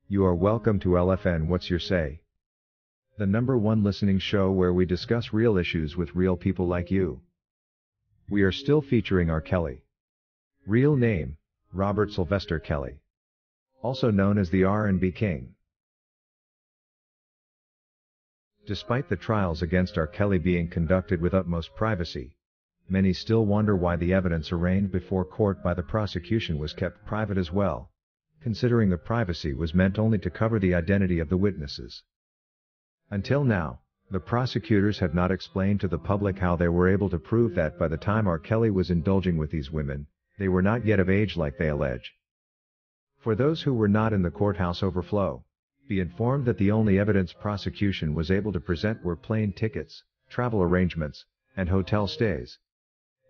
You are welcome to LFN What's Your Say? The #1 listening show where we discuss real issues with real people like you. We are still featuring R. Kelly. Real name, Robert Sylvester Kelly. Also known as the R&B King. Despite the trials against R. Kelly being conducted with utmost privacy, many still wonder why the evidence arraigned before court by the prosecution was kept private as well, considering the privacy was meant only to cover the identity of the witnesses. Until now, the prosecutors have not explained to the public how they were able to prove that by the time R. Kelly was indulging with these women, they were not yet of age like they allege. For those who were not in the courthouse overflow, be informed that the only evidence prosecution was able to present were plane tickets, travel arrangements, and hotel stays.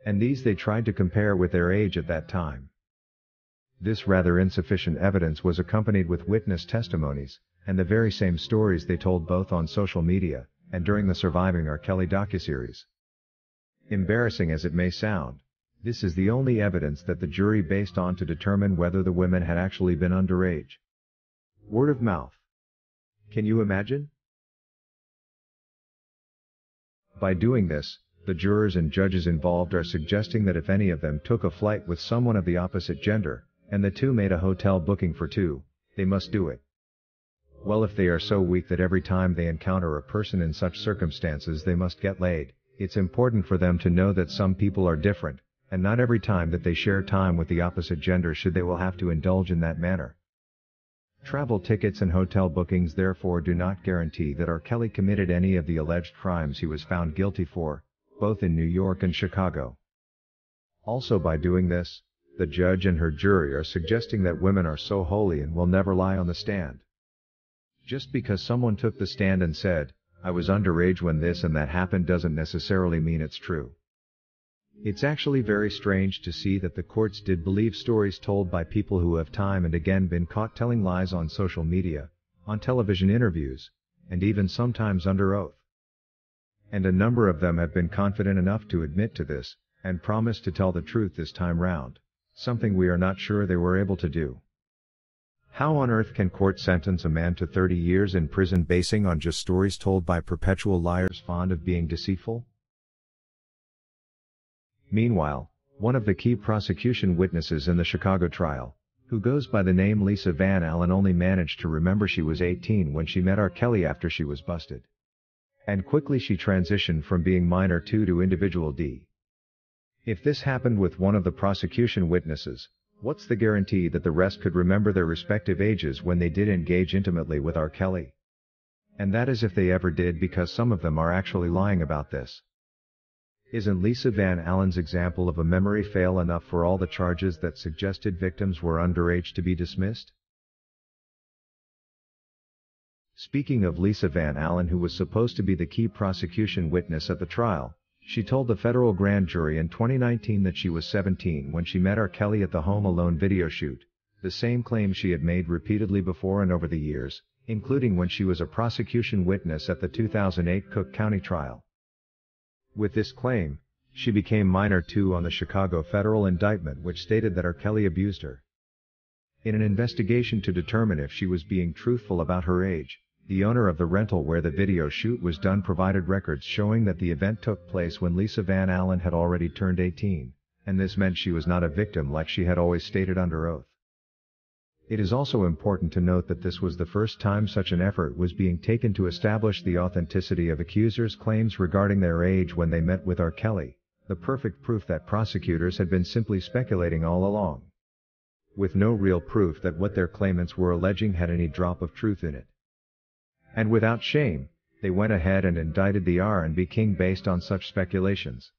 And these they tried to compare with their age at that time. This rather insufficient evidence was accompanied with witness testimonies, and the very same stories they told both on social media, and during the surviving R. Kelly docuseries. Embarrassing as it may sound, this is the only evidence that the jury based on to determine whether the women had actually been underage. Word of mouth. Can you imagine? By doing this, the jurors and judges involved are suggesting that if any of them took a flight with someone of the opposite gender, and the two made a hotel booking for two, they must do it. Well, if they are so weak that every time they encounter a person in such circumstances they must get laid, it's important for them to know that some people are different, and not every time that they share time with the opposite gender should they will have to indulge in that manner. Travel tickets and hotel bookings therefore do not guarantee that R. Kelly committed any of the alleged crimes he was found guilty for, both in New York and Chicago. Also, by doing this, the judge and her jury are suggesting that women are so holy and will never lie on the stand. Just because someone took the stand and said, "I was underage when this and that happened," doesn't necessarily mean it's true. It's actually very strange to see that the courts did believe stories told by people who have time and again been caught telling lies on social media, on television interviews, and even sometimes under oath. And a number of them have been confident enough to admit to this, and promise to tell the truth this time round, something we are not sure they were able to do. How on earth can court sentence a man to 30 years in prison basing on just stories told by perpetual liars fond of being deceitful? Meanwhile, one of the key prosecution witnesses in the Chicago trial, who goes by the name Lisa Van Allen, only managed to remember she was 18 when she met R. Kelly after she was busted. And quickly she transitioned from being minor 2 to individual D. If this happened with one of the prosecution witnesses, what's the guarantee that the rest could remember their respective ages when they did engage intimately with R. Kelly? And that is if they ever did, because some of them are actually lying about this. Isn't Lisa Van Allen's example of a memory fail enough for all the charges that suggested victims were underage to be dismissed? Speaking of Lisa Van Allen, who was supposed to be the key prosecution witness at the trial, she told the federal grand jury in 2019 that she was 17 when she met R. Kelly at the Home Alone video shoot, the same claim she had made repeatedly before and over the years, including when she was a prosecution witness at the 2008 Cook County trial. With this claim, she became minor 2 on the Chicago federal indictment, which stated that R. Kelly abused her. In an investigation to determine if she was being truthful about her age, the owner of the rental where the video shoot was done provided records showing that the event took place when Lisa Van Allen had already turned 18, and this meant she was not a victim like she had always stated under oath. It is also important to note that this was the first time such an effort was being taken to establish the authenticity of accusers' claims regarding their age when they met with R. Kelly, the perfect proof that prosecutors had been simply speculating all along, with no real proof that what their claimants were alleging had any drop of truth in it. And without shame, they went ahead and indicted the R&B King based on such speculations.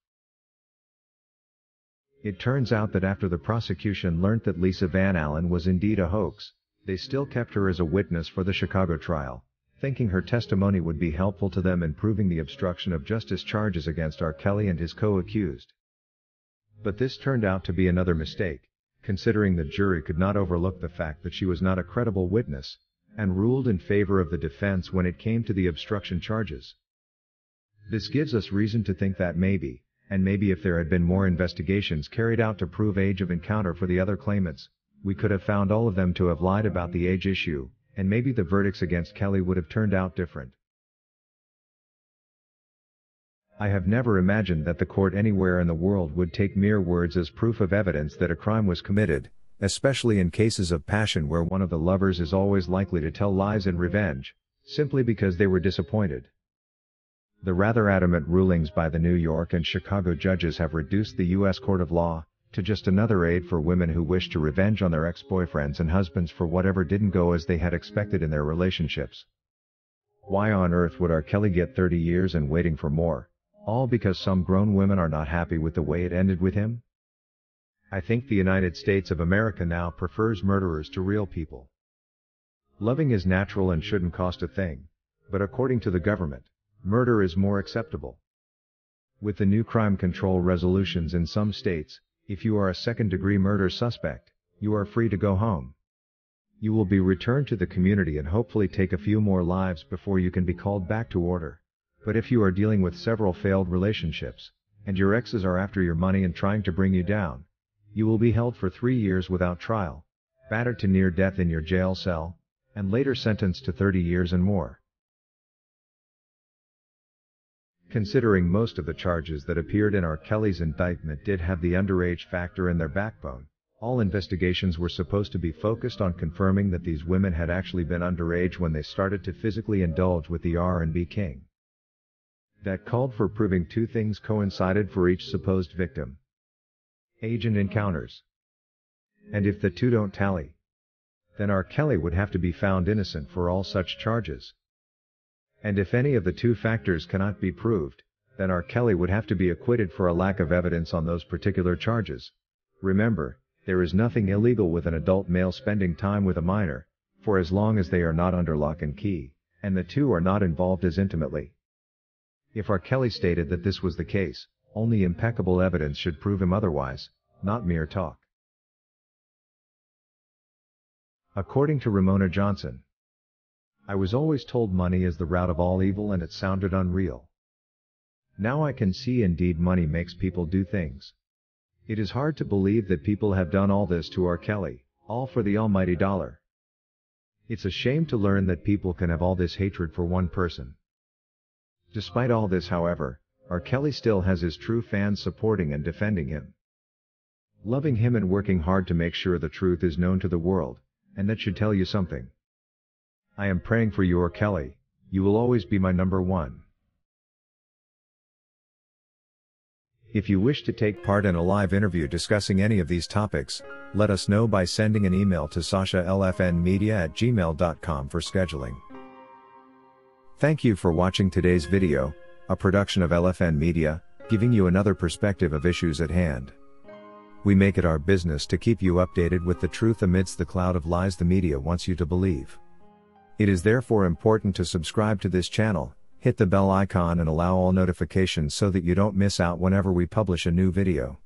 It turns out that after the prosecution learnt that Lisa Van Allen was indeed a hoax, they still kept her as a witness for the Chicago trial, thinking her testimony would be helpful to them in proving the obstruction of justice charges against R. Kelly and his co-accused. But this turned out to be another mistake, considering the jury could not overlook the fact that she was not a credible witness, and ruled in favor of the defense when it came to the obstruction charges. This gives us reason to think that maybe if there had been more investigations carried out to prove age of encounter for the other claimants, we could have found all of them to have lied about the age issue, and maybe the verdicts against Kelly would have turned out different. I have never imagined that the court anywhere in the world would take mere words as proof of evidence that a crime was committed, especially in cases of passion where one of the lovers is always likely to tell lies in revenge, simply because they were disappointed. The rather adamant rulings by the New York and Chicago judges have reduced the U.S. court of law to just another aid for women who wish to revenge on their ex-boyfriends and husbands for whatever didn't go as they had expected in their relationships. Why on earth would R. Kelly get 30 years and waiting for more? All because some grown women are not happy with the way it ended with him? I think the United States of America now prefers murderers to real people. Loving is natural and shouldn't cost a thing, but according to the government, murder is more acceptable. With the new crime control resolutions in some states, if you are a second-degree murder suspect, you are free to go home. You will be returned to the community and hopefully take a few more lives before you can be called back to order. But if you are dealing with several failed relationships, and your exes are after your money and trying to bring you down, you will be held for 3 years without trial, battered to near death in your jail cell, and later sentenced to 30 years and more. Considering most of the charges that appeared in R. Kelly's indictment did have the underage factor in their backbone, all investigations were supposed to be focused on confirming that these women had actually been underage when they started to physically indulge with the R&B king. That called for proving two things coincided for each supposed victim: age and encounters. And if the two don't tally, then R. Kelly would have to be found innocent for all such charges. And if any of the two factors cannot be proved, then R. Kelly would have to be acquitted for a lack of evidence on those particular charges. Remember, there is nothing illegal with an adult male spending time with a minor, for as long as they are not under lock and key, and the two are not involved as intimately. If R. Kelly stated that this was the case, only impeccable evidence should prove him otherwise, not mere talk. According to Ramona Johnson, I was always told money is the root of all evil and it sounded unreal. Now I can see indeed money makes people do things. It is hard to believe that people have done all this to R. Kelly, all for the almighty dollar. It's a shame to learn that people can have all this hatred for one person. Despite all this, however, R. Kelly still has his true fans supporting and defending him, loving him and working hard to make sure the truth is known to the world, and that should tell you something. I am praying for you, R. Kelly. You will always be my number one. If you wish to take part in a live interview discussing any of these topics, let us know by sending an email to sashalfnmedia@gmail.com for scheduling. Thank you for watching today's video, a production of LFN Media, giving you another perspective of issues at hand. We make it our business to keep you updated with the truth amidst the cloud of lies the media wants you to believe. It is therefore important to subscribe to this channel, hit the bell icon and allow all notifications so that you don't miss out whenever we publish a new video.